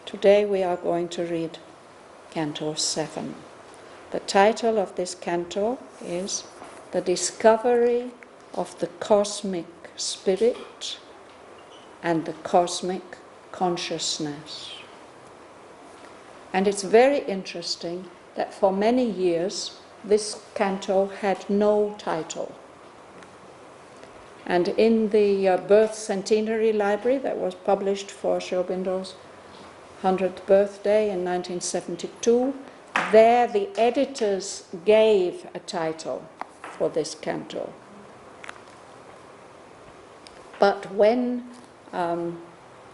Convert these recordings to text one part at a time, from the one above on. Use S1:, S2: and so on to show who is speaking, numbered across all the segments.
S1: Today we are going to read Canto 7. The title of this canto is The Discovery of the Cosmic Spirit and the Cosmic Consciousness. And it's very interesting that for many years this canto had no title. And in the Birth Centenary Library that was published for Aurobindo's 100th birthday in 1972, there the editors gave a title for this canto. But when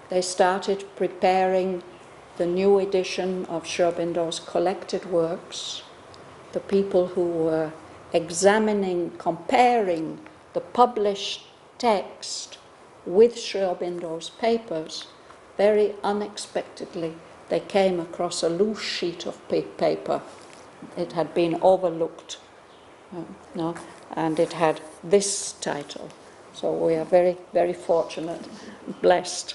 S1: they started preparing the new edition of Aurobindo's collected works, the people who were examining, comparing the published text with Aurobindo's papers, very unexpectedly they came across a loose sheet of paper. It had been overlooked, and it had this title. So we are very, very fortunate, blessed.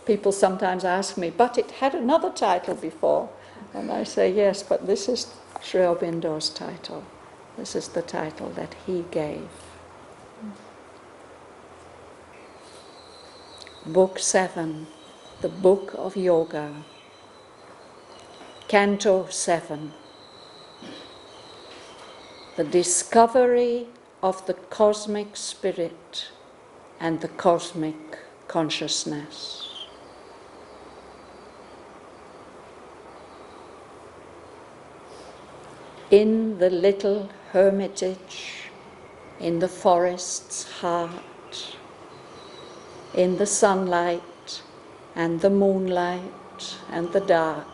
S1: People sometimes ask me, but it had another title before. And I say, yes, but this is Aurobindo's title. This is the title that he gave. Book 7, the Book of Yoga. Canto 7. The Discovery of the Cosmic Spirit and the Cosmic Consciousness. In the little hermitage, in the forest's heart, in the sunlight and the moonlight and the dark,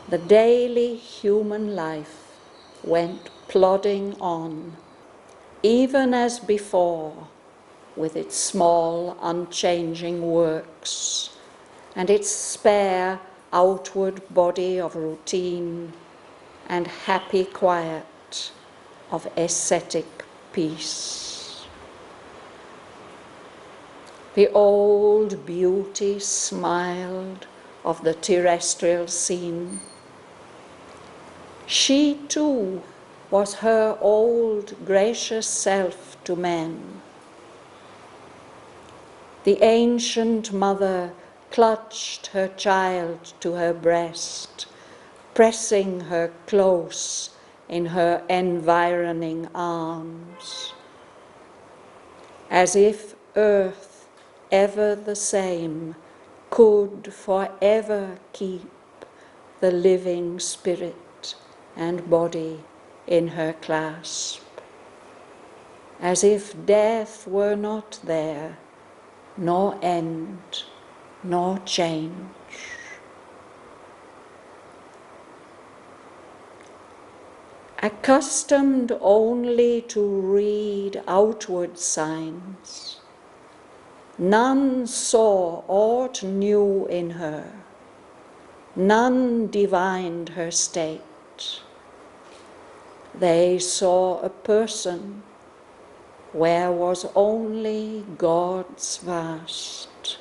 S1: the daily human life went plodding on, even as before, with its small, unchanging works and its spare outward body of routine and happy quiet of ascetic peace. The old beauty smiled of the terrestrial scene. She too was her old gracious self to men. The ancient mother clutched her child to her breast, pressing her close in her environing arms, as if earth, ever the same, could forever keep the living spirit and body in her clasp, as if death were not there, nor end, nor change. Accustomed only to read outward signs, none saw aught new in her, none divined her state. They saw a person where was only God's vast,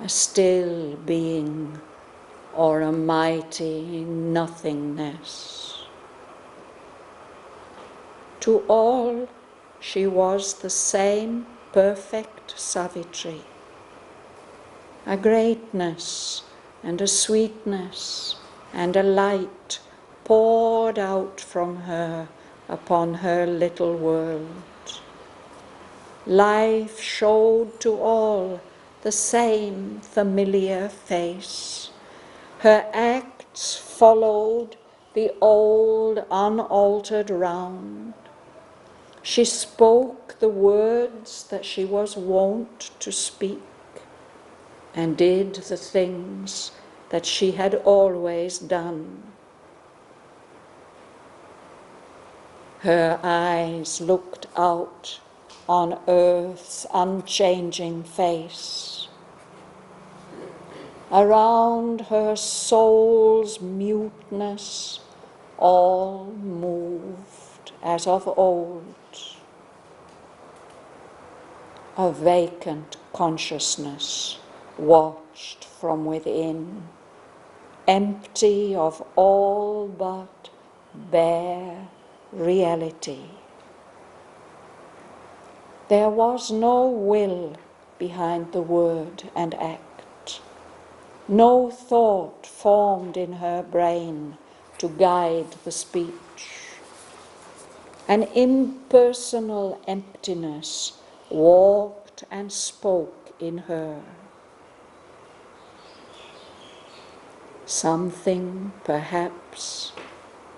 S1: a still being or a mighty nothingness. To all she was the same perfect Savitri, a greatness and a sweetness and a light poured out from her upon her little world. Life showed to all the same familiar face. Her acts followed the old unaltered round. She spoke the words that she was wont to speak, and did the things that she had always done. Her eyes looked out on earth's unchanging face. Around her soul's muteness, all moved as of old. A vacant consciousness watched from within, empty of all but bare reality. There was no will behind the word and act, no thought formed in her brain to guide the speech. An impersonal emptiness walked and spoke in her. Something perhaps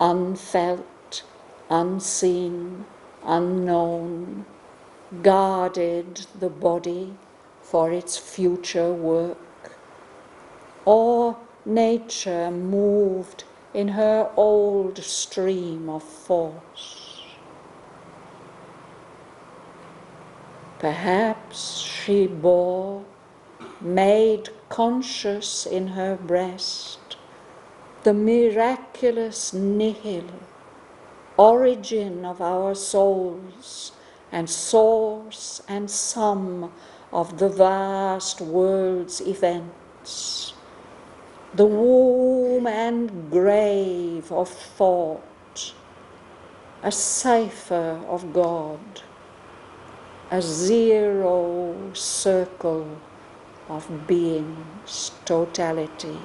S1: unfelt, unseen, unknown, guarded the body for its future work, or nature moved in her old stream of force. Perhaps she bore, made conscious in her breast, the miraculous nihil, origin of our souls, and source and sum of the vast world's events, the womb and grave of thought, a cipher of God, a zero circle of being's totality.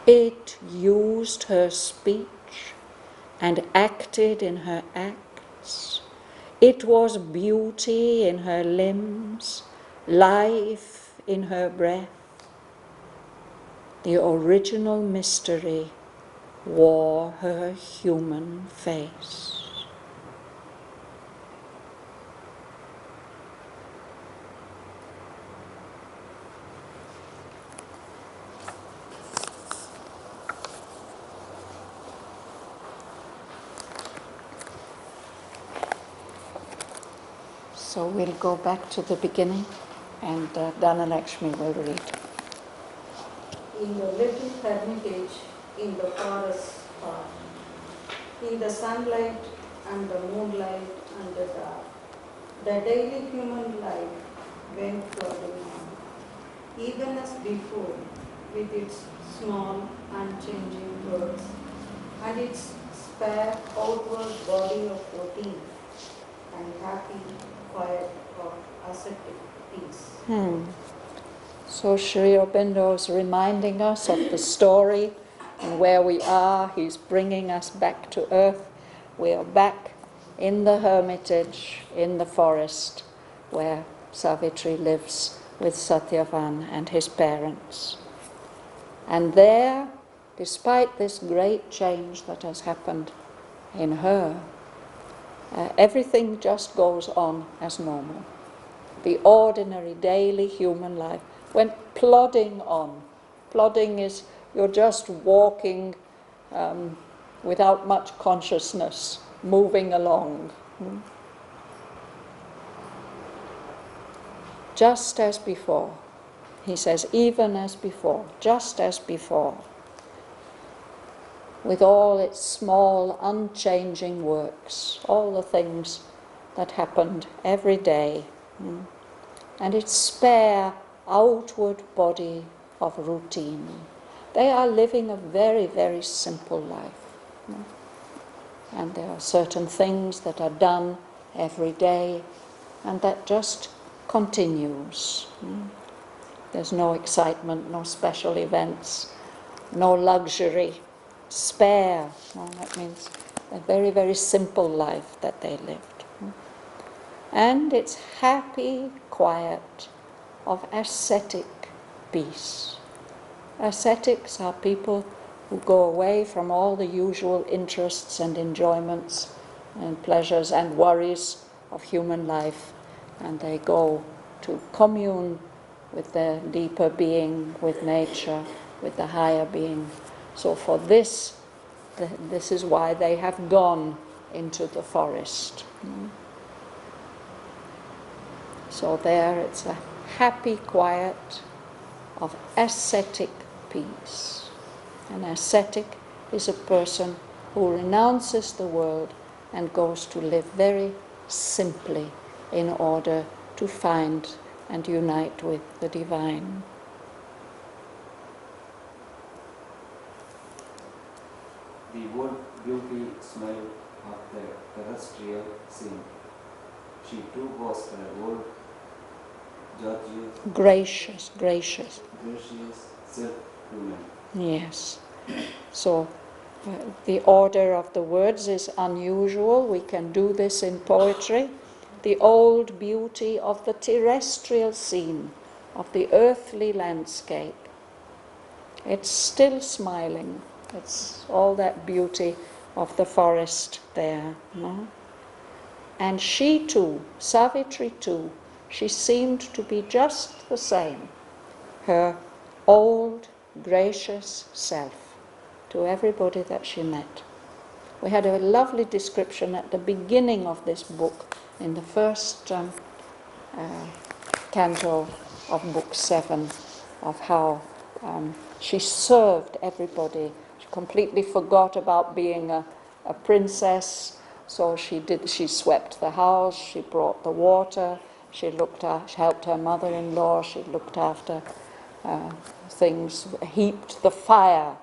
S1: It used her speech and acted in her acts. It was beauty in her limbs, life in her breath. The original mystery wore her human face. So we'll go back to the beginning, and Dhanalakshmi will read.
S2: In the little hermitage in the forest park, in the sunlight and the moonlight and the dark, the daily human life went flooding on, even as before, with its small, unchanging words and its spare outward body of routine and happy quiet of ascetic peace.
S1: So Sri Aurobindo is reminding us of the story and where we are. He's bringing us back to earth. We are back in the hermitage, in the forest, where Savitri lives with Shraddhavan and his parents. And there, despite this great change that has happened in her, everything just goes on as normal. The ordinary daily human life went plodding on. Plodding is you're just walking without much consciousness, moving along. Just as before. He says, even as before, just as before. With all its small, unchanging works, all the things that happened every day, and its spare outward body of routine. They are living a very, very simple life. And there are certain things that are done every day, and that just continues. There's no excitement, no special events, no luxury. Spare, that means a very, very simple life that they lived. And it's happy quiet of ascetic peace. Ascetics are people who go away from all the usual interests and enjoyments and pleasures and worries of human life, and they go to commune with their deeper being, with nature, with the higher being. So for this is why they have gone into the forest. So there it's a happy quiet of ascetic peace. An ascetic is a person who renounces the world and goes to live very simply in order to find and unite with the divine.
S3: The old beauty smile of the terrestrial scene. She too was an old,
S1: gracious
S3: self-woman.
S1: Yes. So the order of the words is unusual. We can do this in poetry. The old beauty of the terrestrial scene, of the earthly landscape. It's still smiling. It's all that beauty of the forest there. No? And she too, Savitri too, she seemed to be just the same. Her old, gracious self to everybody that she met. We had a lovely description at the beginning of this book, in the first canto of book 7, of how she served everybody. She completely forgot about being a princess, so she swept the house, she brought the water, she helped her mother-in-law, she looked after things, heaped the fire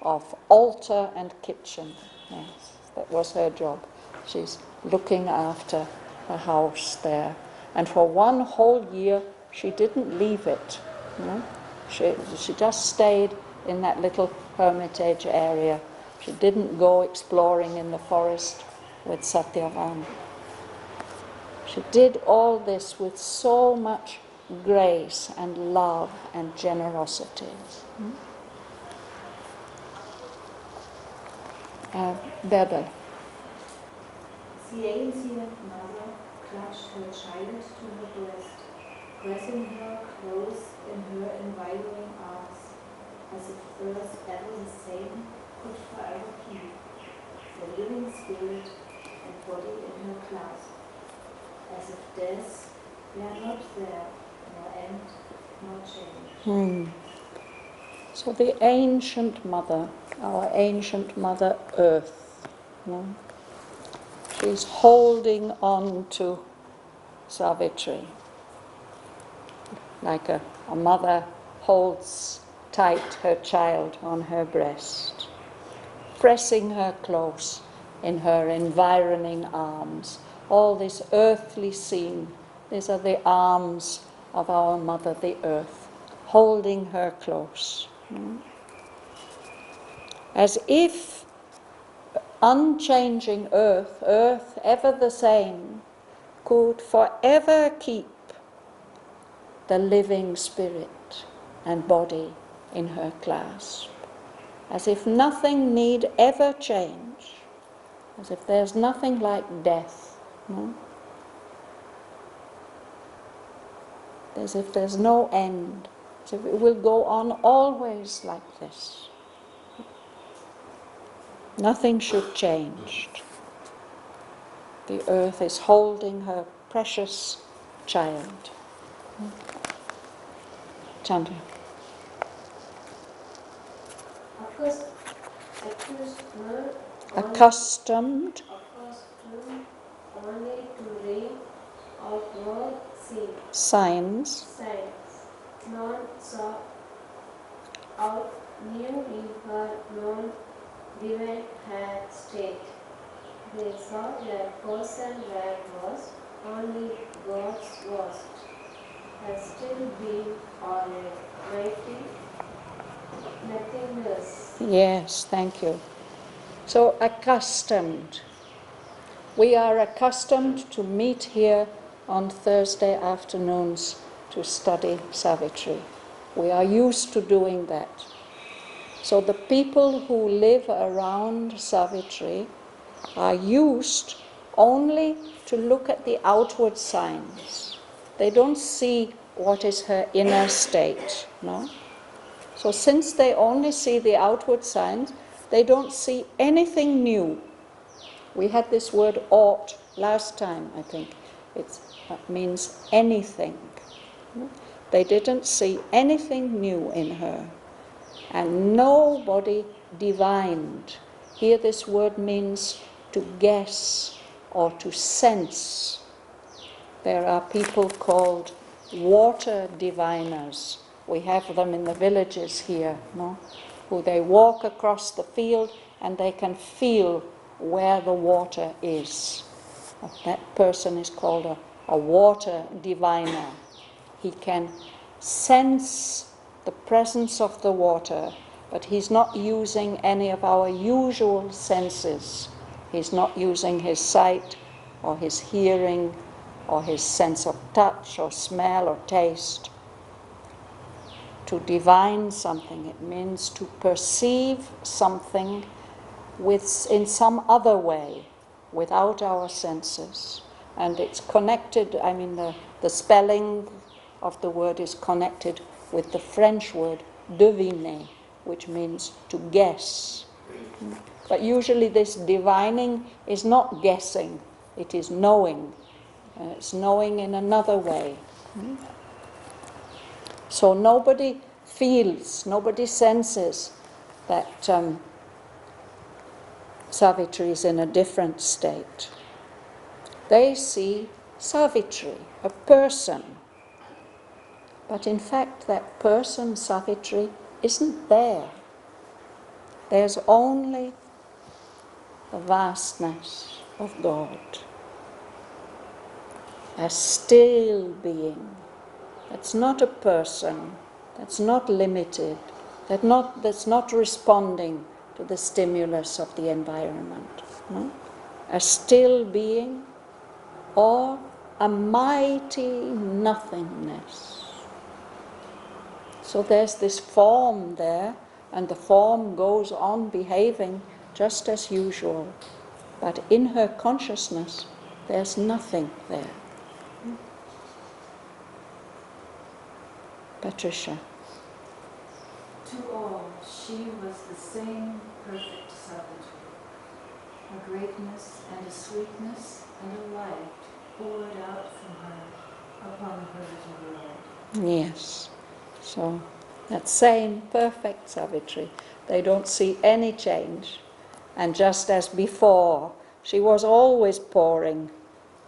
S1: of altar and kitchen. Yes, that was her job. She's looking after the house there. And for one whole year, she didn't leave it. No? She just stayed in that little hermitage area. She didn't go exploring in the forest with Shraddhavan. She did all this with so much grace and love and generosity. Bebel.
S4: Seeing her mother clutched her child to her breast, pressing her close in her environing arms, as if earth ever the same could forever keep the living spirit and body in her clasp, as if death were not there, nor end, nor change.
S1: So the ancient mother, our ancient mother Earth, no? She's holding on to Savitri, like a mother holds tight her child on her breast, pressing her close in her environing arms. All this earthly scene, these are the arms of our mother, the earth, holding her close. As if unchanging earth ever the same, could forever keep the living spirit and body in her clasp. As if nothing need ever change, as if there's nothing like death. No? As if there's no end, as if it will go on always like this. Nothing should change. The earth is holding her precious child. Canto. Accustomed
S4: only to read outward
S1: signs,
S4: none saw out new in her known divine had state. They saw that person where was only God's was, has still been almighty nothingness.
S1: Yes, thank you. So accustomed. We are accustomed to meet here on Thursday afternoons to study Savitri. We are used to doing that. So the people who live around Savitri are used only to look at the outward signs. They don't see what is her inner state, no? So since they only see the outward signs, they don't see anything new. We had this word ought last time, I think. It means anything. They didn't see anything new in her. And nobody divined. Here this word means to guess or to sense. There are people called water diviners. We have them in the villages here, no? Who they walk across the field and they can feel where the water is. That person is called a water diviner. He can sense the presence of the water, but he's not using any of our usual senses. He's not using his sight or his hearing or his sense of touch or smell or taste. To divine something, it means to perceive something in some other way, without our senses. And it's connected, the spelling of the word is connected with the French word deviner, which means to guess. But usually this divining is not guessing, it is knowing. It's knowing in another way. So nobody feels, nobody senses that Savitri is in a different state. They see Savitri, a person. But in fact, that person, Savitri, isn't there. There's only the vastness of God. A still being. That's not a person. That's not limited. That's not responding to the stimulus of the environment. No? A still being or a mighty nothingness. So there's this form there, and the form goes on behaving just as usual. But in her consciousness, there's nothing there. Patricia.
S5: To all, she was the same perfect Savitri. A greatness and a sweetness and a light poured out from her upon her little world.
S1: Yes. So that same perfect Savitri, they don't see any change. And just as before, she was always pouring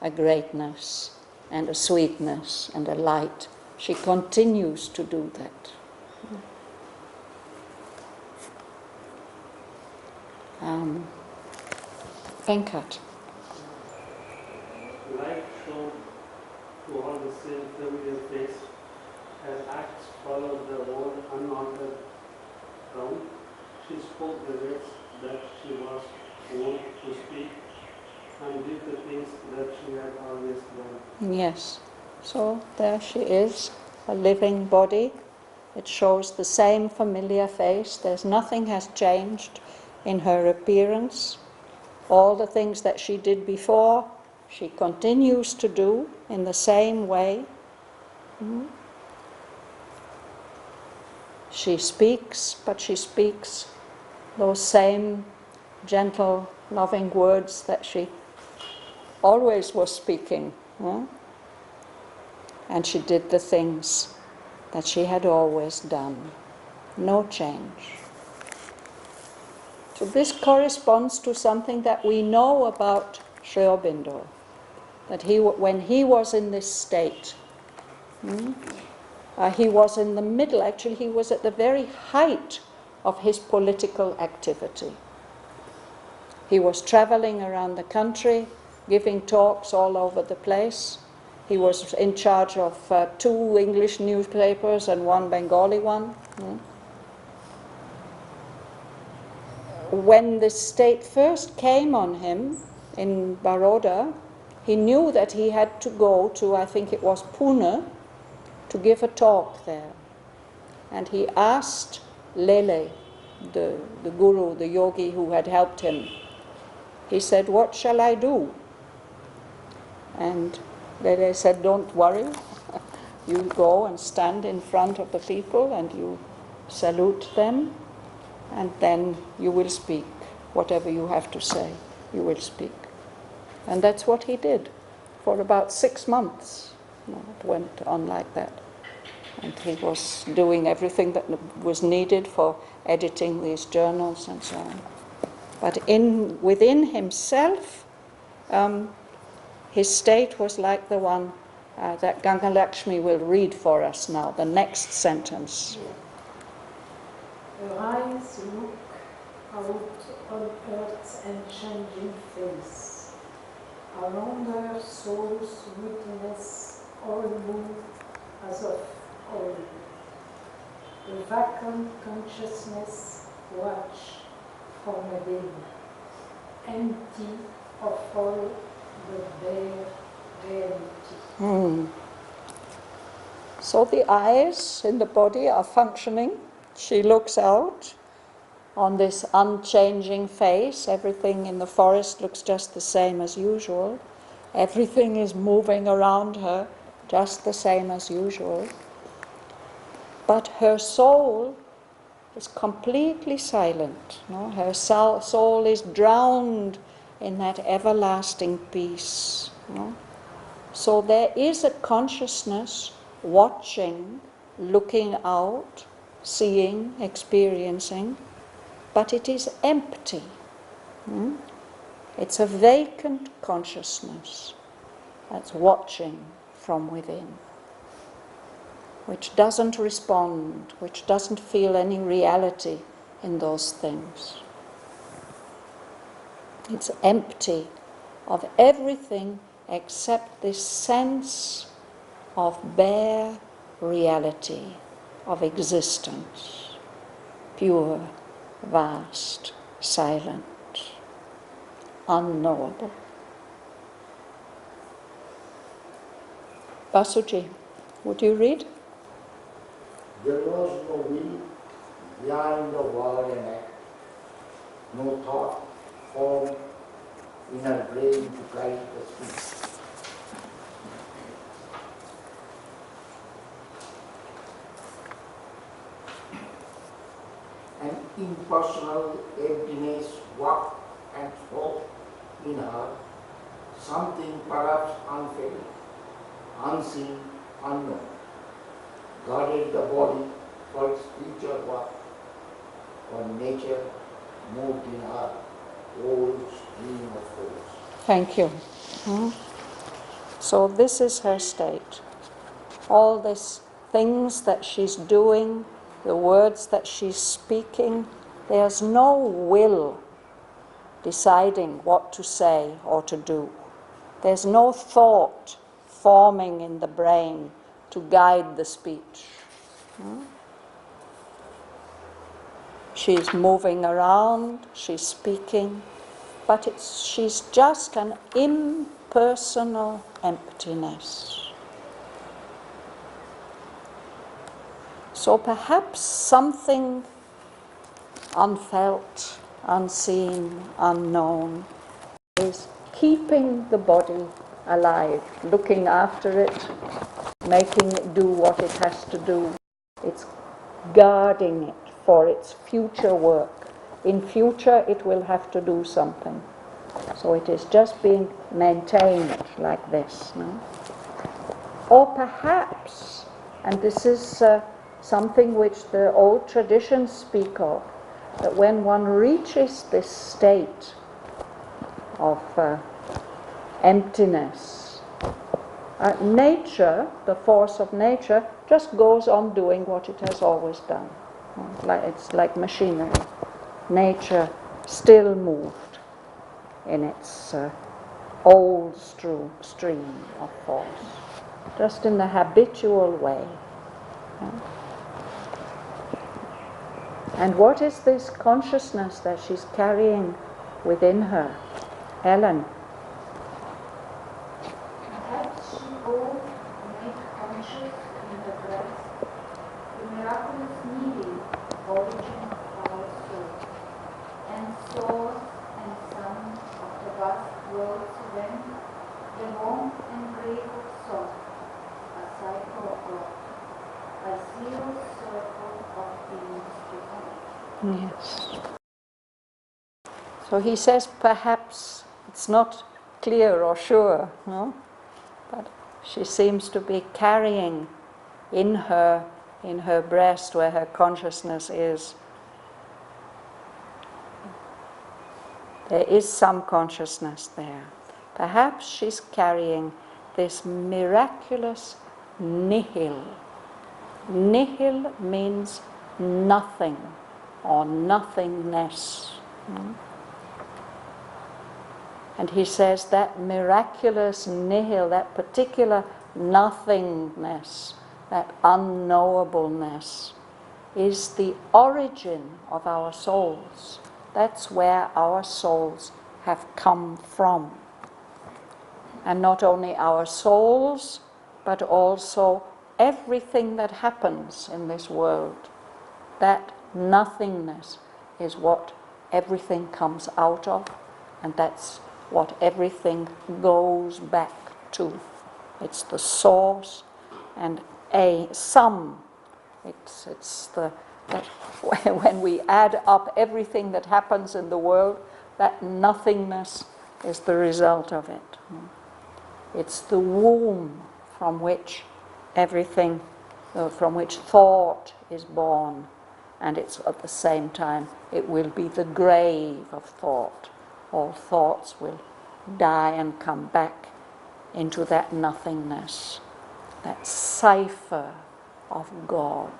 S1: a greatness and a sweetness and a light. She continues to do that. Venkat.
S6: Light shone to all the same familiar face. Her acts followed the old unaltered round. She spoke the words that she was wont to speak and did the things that she had always done.
S1: Yes. So there she is, a living body. It shows the same familiar face. There's nothing has changed in her appearance. All the things that she did before, she continues to do in the same way. She speaks, but she speaks those same gentle, loving words that she always was speaking. And she did the things that she had always done. No change. So this corresponds to something that we know about Aurobindo, that when he was in this state, he was in the middle, actually he was at the very height of his political activity. He was traveling around the country, giving talks all over the place. He was in charge of 2 English newspapers and 1 Bengali one. When this state first came on him in Baroda, he knew that he had to go to, I think it was Pune, to give a talk there. And he asked Lele, the guru, the yogi who had helped him, he said, "What shall I do?" And Lele said, "Don't worry. You go and stand in front of the people and you salute them, and then you will speak. Whatever you have to say, you will speak." And that's what he did for about 6 months. It went on like that. And he was doing everything that was needed for editing these journals and so on. But within himself, his state was like the one that Ganga Lakshmi will read for us now, the next sentence.
S7: Her eyes look out on earth's unchanging face. Around her soul's witness, all move as of old. The vacant consciousness watch from within, empty of all the bare reality.
S1: So the eyes in the body are functioning. She looks out on this unchanging face. Everything in the forest looks just the same as usual. Everything is moving around her just the same as usual. But her soul is completely silent. No? Her soul is drowned in that everlasting peace. No? So there is a consciousness watching, looking out, seeing, experiencing, but it is empty. It's a vacant consciousness that's watching from within, which doesn't respond, which doesn't feel any reality in those things. It's empty of everything except this sense of bare reality, of existence, pure, vast, silent, unknowable. Basuji, would you read?
S8: There was no will behind the word and act, no thought formed in her brain to guide the speech. An impersonal emptiness walked and spoke in her, something perhaps unfelt, unseen, unknown, guarded the body for its future work, for nature moved in her old stream of force.
S1: Thank you. So this is her state. All these things that she's doing, the words that she's speaking, there's no will deciding what to say or to do. There's no thought forming in the brain to guide the speech. She's moving around, she's speaking, but she's just an impersonal emptiness. So perhaps something unfelt, unseen, unknown is keeping the body alive, looking after it, making it do what it has to do. It's guarding it for its future work. In future it will have to do something. So it is just being maintained like this. No? Or perhaps, and this is something which the old traditions speak of, that when one reaches this state of emptiness, nature, the force of nature, just goes on doing what it has always done. It's like machinery. Nature still moved in its old stream of force, just in the habitual way. And what is this consciousness that she's carrying within her? Ellen?
S5: Perhaps she both made conscious in her breast the miraculous needing origin of our soul, and source and sun of the vast world when the warmth and grave of soul, a cycle of God, a zero circle of beings behind.
S1: Yes. So he says perhaps, it's not clear or sure, no? But she seems to be carrying in her breast where her consciousness is. There is some consciousness there. Perhaps she's carrying this miraculous nihil. Nihil means nothing or nothingness. And he says that miraculous nihil, that particular nothingness, that unknowableness, is the origin of our souls. That's where our souls have come from. And not only our souls, but also everything that happens in this world. That nothingness is what everything comes out of, and that's what everything goes back to. It's the source and a sum. It's that when we add up everything that happens in the world, that nothingness is the result of it. It's the womb from which everything, from which thought is born, and it's at the same time, it will be the grave of thought. All thoughts will die and come back into that nothingness, that cipher of God.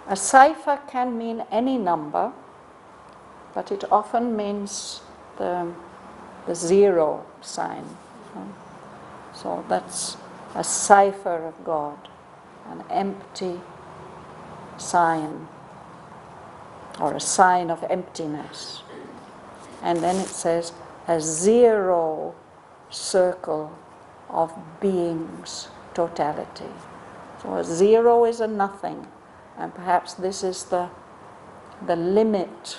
S1: A cipher can mean any number, but it often means the zero sign. So that's a cipher of God, an empty sign, or a sign of emptiness. And then it says a zero circle of being's totality. So a zero is a nothing, and perhaps this is the limit,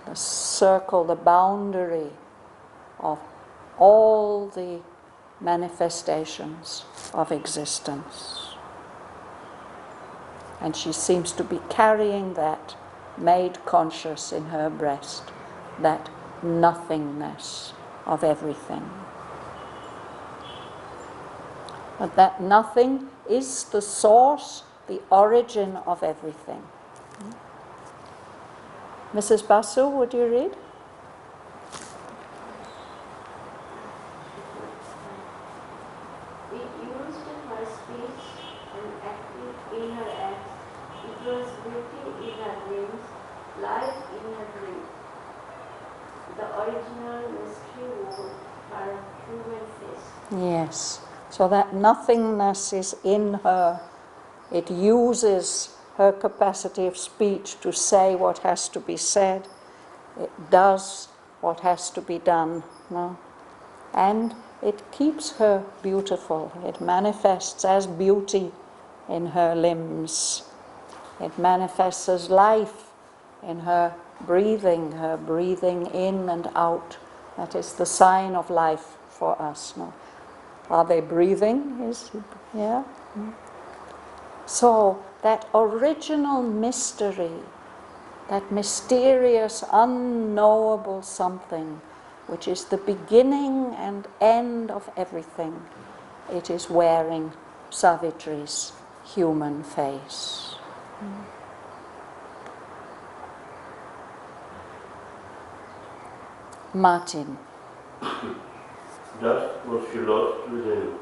S1: the circle, the boundary of all the manifestations of existence. And she seems to be carrying that, made conscious in her breast, that nothingness of everything. But that nothing is the source, the origin of everything. Mrs. Basu, would you read?
S9: It used her speech and acted in her acts. It was beauty in her dreams, life in her dream. The original mystery wore her human face.
S1: Yes. So that nothingness is in her. It uses her capacity of speech to say what has to be said. It does what has to be done. No? And it keeps her beautiful. It manifests as beauty in her limbs. It manifests as life in her breathing in and out. That is the sign of life for us. No? Are they breathing? Yeah. So that original mystery, that mysterious, unknowable something, which is the beginning and end of everything, it is wearing Savitri's human face. Martin.
S10: Thus was she lost within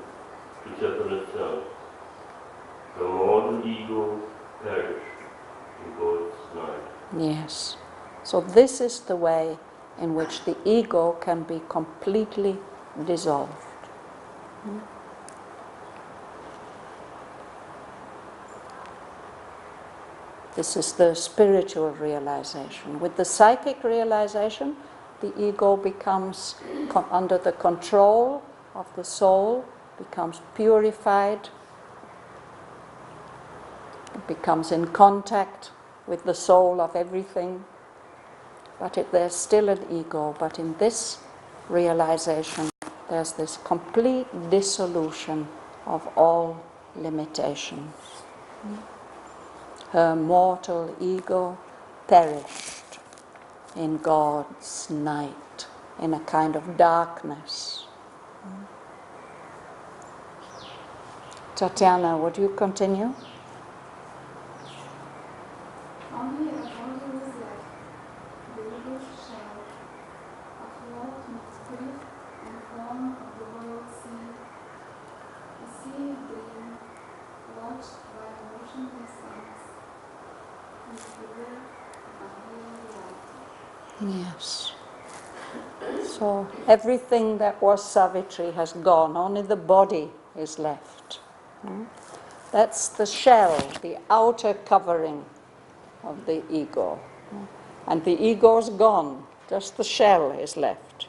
S10: to separate self. The mortal ego perished in God's night.
S1: Yes. So this is the way in which the ego can be completely dissolved. This is the spiritual realization. With the psychic realization, the ego becomes under the control of the soul, becomes purified, it becomes in contact with the soul of everything, but there's still an ego. But in this realization, there's this complete dissolution of all limitations. Her mortal ego perished in God's night, in a kind of darkness. Tatiana, would you continue?
S4: Only a body was left, the eagle's shell, of love and spirit and form of the world seemed
S1: Yes. So everything that was Savitri has gone, only the body is left. That's the shell, the outer covering of the ego. And the ego's gone, just the shell is left.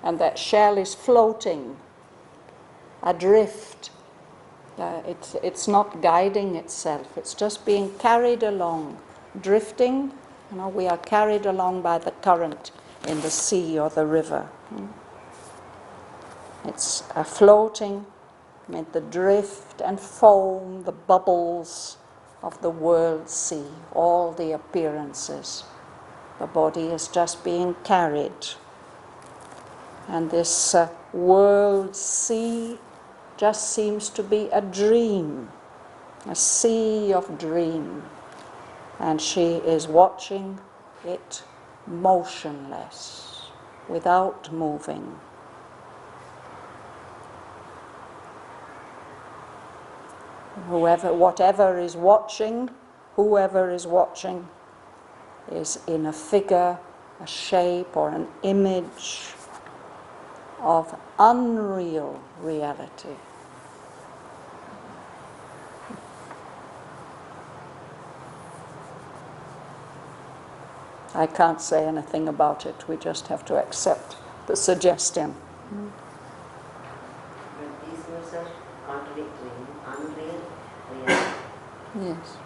S1: And that shell is floating, adrift. It's not guiding itself, it's just being carried along, drifting. We are carried along by the current in the sea or the river. It's floating amid the drift and foam, the bubbles of the world sea, all the appearances. The body is just being carried. And this world sea just seems to be a dream, a sea of dream. And she is watching it motionless, without moving. Whatever is watching, whoever is watching, is in a figure, a shape, or an image of unreal reality. I can't say anything about it, we just have to accept the suggestion.
S11: But these words are contradictory, unreal reality.
S1: Yes.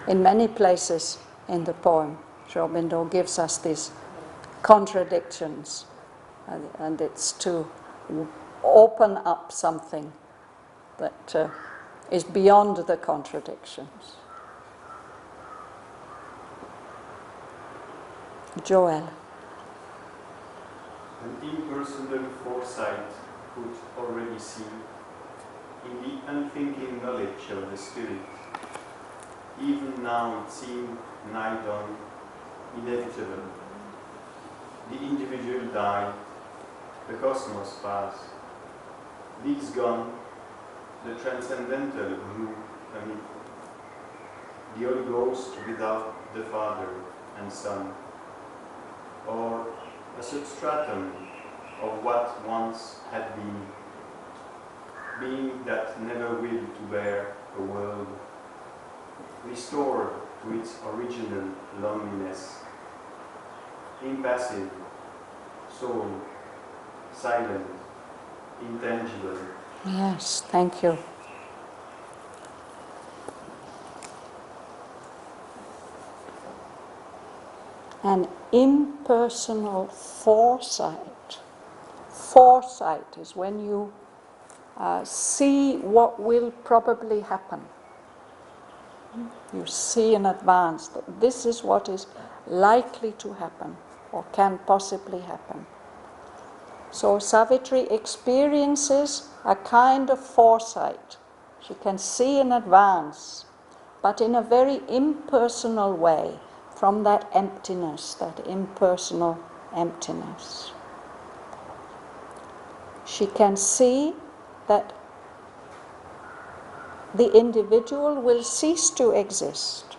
S1: In many places in the poem, Aurobindo gives us these contradictions, and it's to open up something that is beyond the contradictions. Joel.
S12: An impersonal foresight could already see in the unthinking knowledge of the Spirit. Even now it seemed nigh done, inevitable. The individual died, the cosmos passed. These gone, the transcendental grew amid. The Holy Ghost without the Father and Son, or a substratum of what once had been, being that never will to bear a world, restored to its original loneliness, impassive, soul, silent, intangible.
S1: Yes, thank you. An impersonal foresight. Foresight is when you see what will probably happen. You see in advance that this is what is likely to happen or can possibly happen. So Savitri experiences a kind of foresight. She can see in advance, but in a very impersonal way, from that emptiness, that impersonal emptiness. She can see that the individual will cease to exist,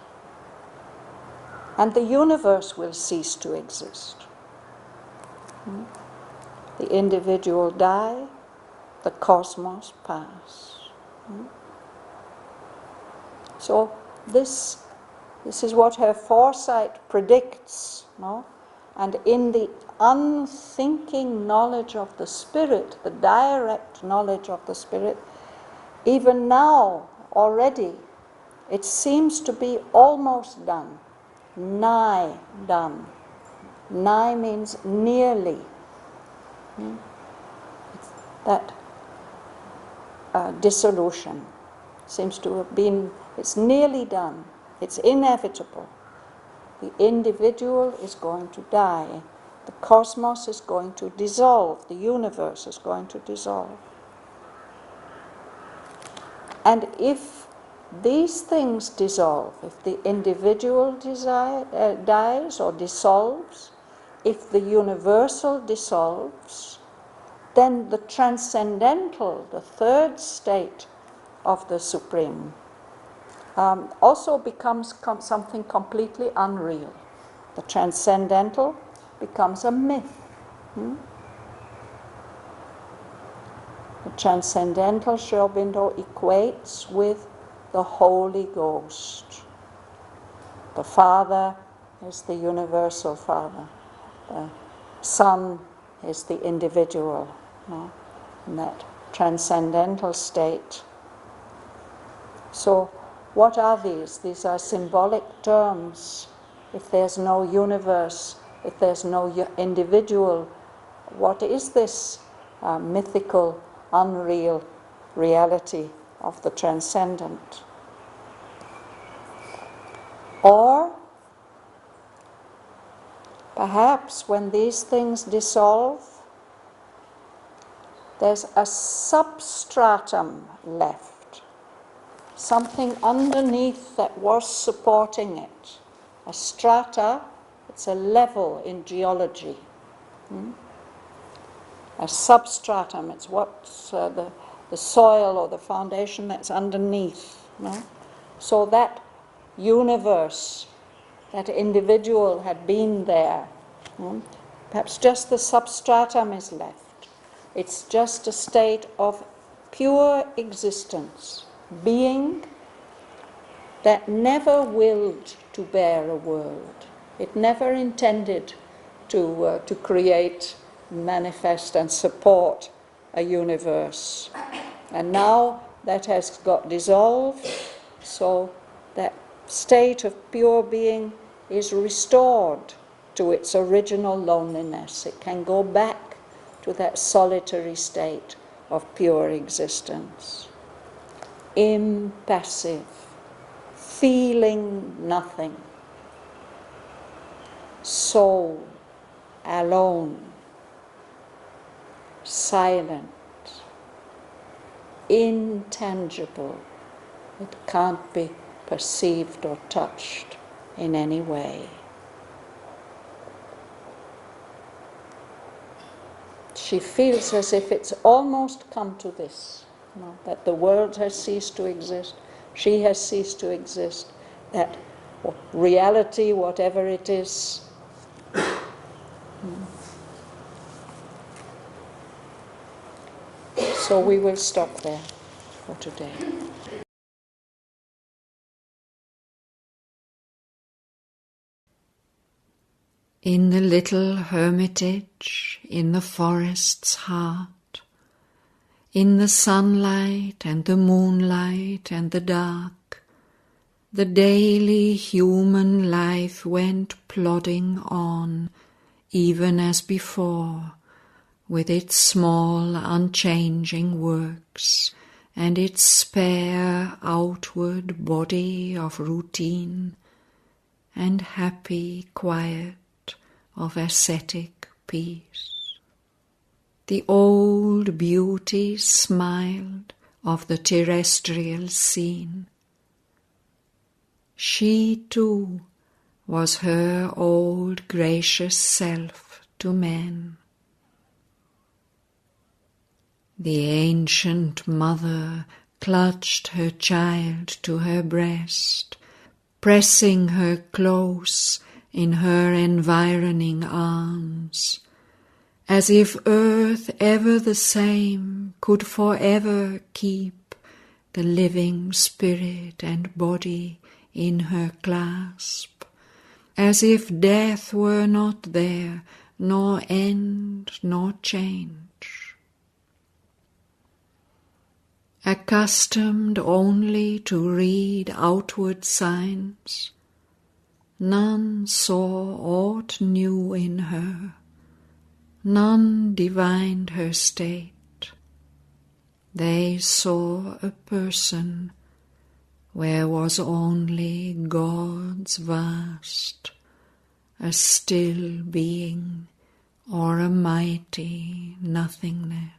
S1: and the universe will cease to exist. The individual die, the cosmos pass. So this is what her foresight predicts, no? And in the unthinking knowledge of the Spirit, the direct knowledge of the Spirit, even now, already, it seems to be almost done, nigh done. Nigh means nearly. That dissolution seems to have been, it's nearly done. It's inevitable. The individual is going to die. The cosmos is going to dissolve. The universe is going to dissolve. And if these things dissolve, if the individual dies or dissolves, if the universal dissolves, then the transcendental, the third state of the Supreme, also becomes something completely unreal. The transcendental becomes a myth. The transcendental, Sri Aurobindo equates with the Holy Ghost. The Father is the universal Father. The Son is the individual. In that transcendental state. So, what are these? These are symbolic terms. If there's no universe, if there's no individual, what is this mythical, unreal reality of the transcendent? Or perhaps when these things dissolve, there's a substratum left, something underneath that was supporting it. A strata, it's a level in geology. A substratum, it's what's the soil or the foundation that's underneath. So that universe, that individual had been there. Perhaps just the substratum is left. It's just a state of pure existence, being that never willed to bear a world. It never intended to create, manifest and support a universe. And now that has got dissolved, so that state of pure being is restored to its original loneliness. It can go back to that solitary state of pure existence. Impassive, feeling nothing, soul, alone, silent, intangible. It can't be perceived or touched in any way. She feels as if it's almost come to this, that the world has ceased to exist, she has ceased to exist, that reality, whatever it is, so we will stop there for today. In the little hermitage, in the forest's heart, in the sunlight and the moonlight and the dark, the daily human life went plodding on, even as before, with its small unchanging works and its spare outward body of routine and happy quiet of ascetic peace. The old beauty smiled of the terrestrial scene. She too was her old gracious self to men. The ancient mother clutched her child to her breast, pressing her close in her environing arms, as if earth ever the same could forever keep the living spirit and body in her clasp, as if death were not there, nor end nor change. Accustomed only to read outward signs, none saw aught new in her, none divined her state. They saw a person where was only God's vast, a still being or a mighty nothingness.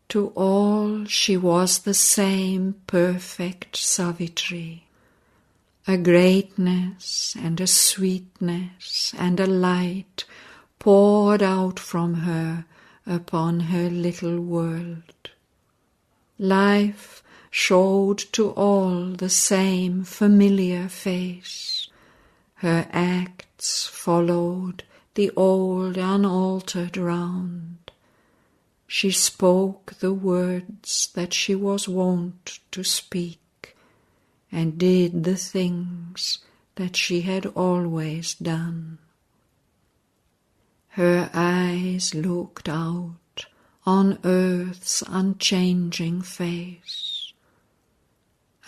S1: To all she was the same perfect Savitri, a greatness and a sweetness and a light poured out from her upon her little world. Life showed to all the same familiar face. Her acts followed the old unaltered round. She spoke the words that she was wont to speak, and did the things that she had always done. Her eyes looked out on earth's unchanging face.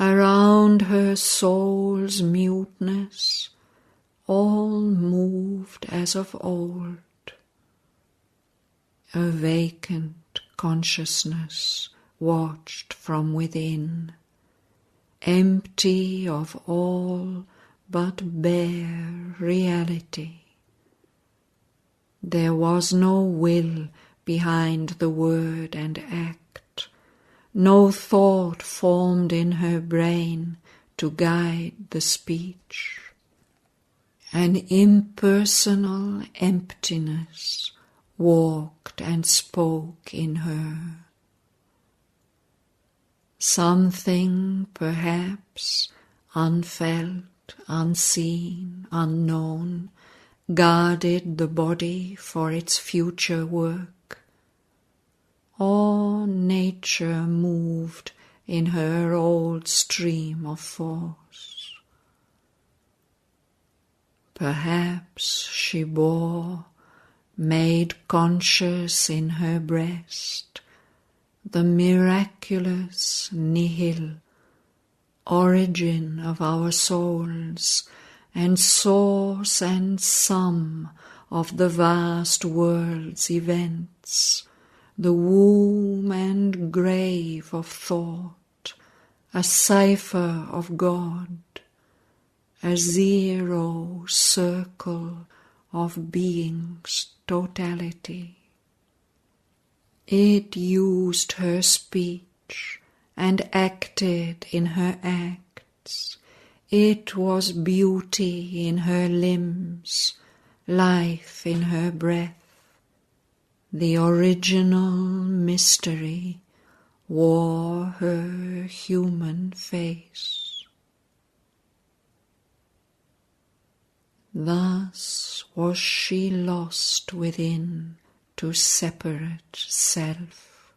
S1: Around her soul's muteness, all moved as of old. A vacant consciousness watched from within, empty of all but bare reality. There was no will behind the word and act, no thought formed in her brain to guide the speech. An impersonal emptiness walked and spoke in her. Something, perhaps, unfelt, unseen, unknown, guarded the body for its future work. All nature moved in her old stream of force. Perhaps she bore, made conscious in her breast, the miraculous nihil, origin of our souls, and source and sum of the vast world's events, the womb and grave of thought, a cipher of God, a zero circle of being's totality. It used her speech and acted in her acts. It was beauty in her limbs, life in her breath. The original mystery wore her human face. Thus was she lost within to separate self.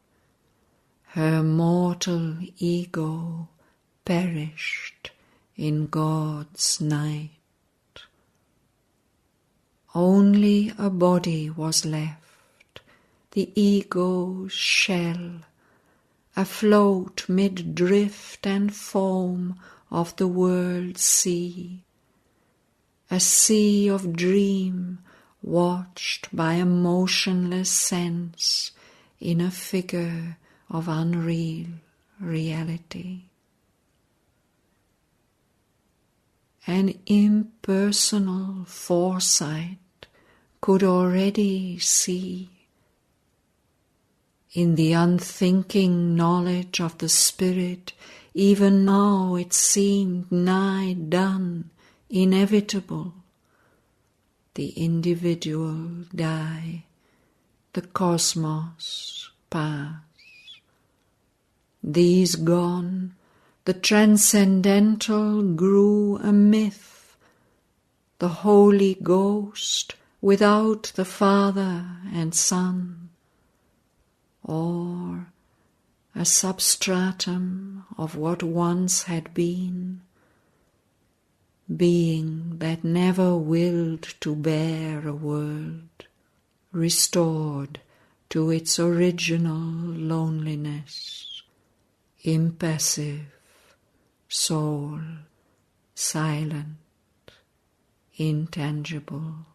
S1: Her mortal ego perished in God's night. Only a body was left, the ego's shell, afloat mid drift and foam of the world's sea, a sea of dream watched by a motionless sense in a figure of unreal reality. An impersonal foresight could already see. In the unthinking knowledge of the Spirit, even now it seemed nigh done, inevitable. The individual die, the cosmos pass. These gone, the transcendental grew a myth, the Holy Ghost without the Father and Son, or a substratum of what once had been, being that never willed to bear a world, restored to its original loneliness, impassive, soul, silent, intangible.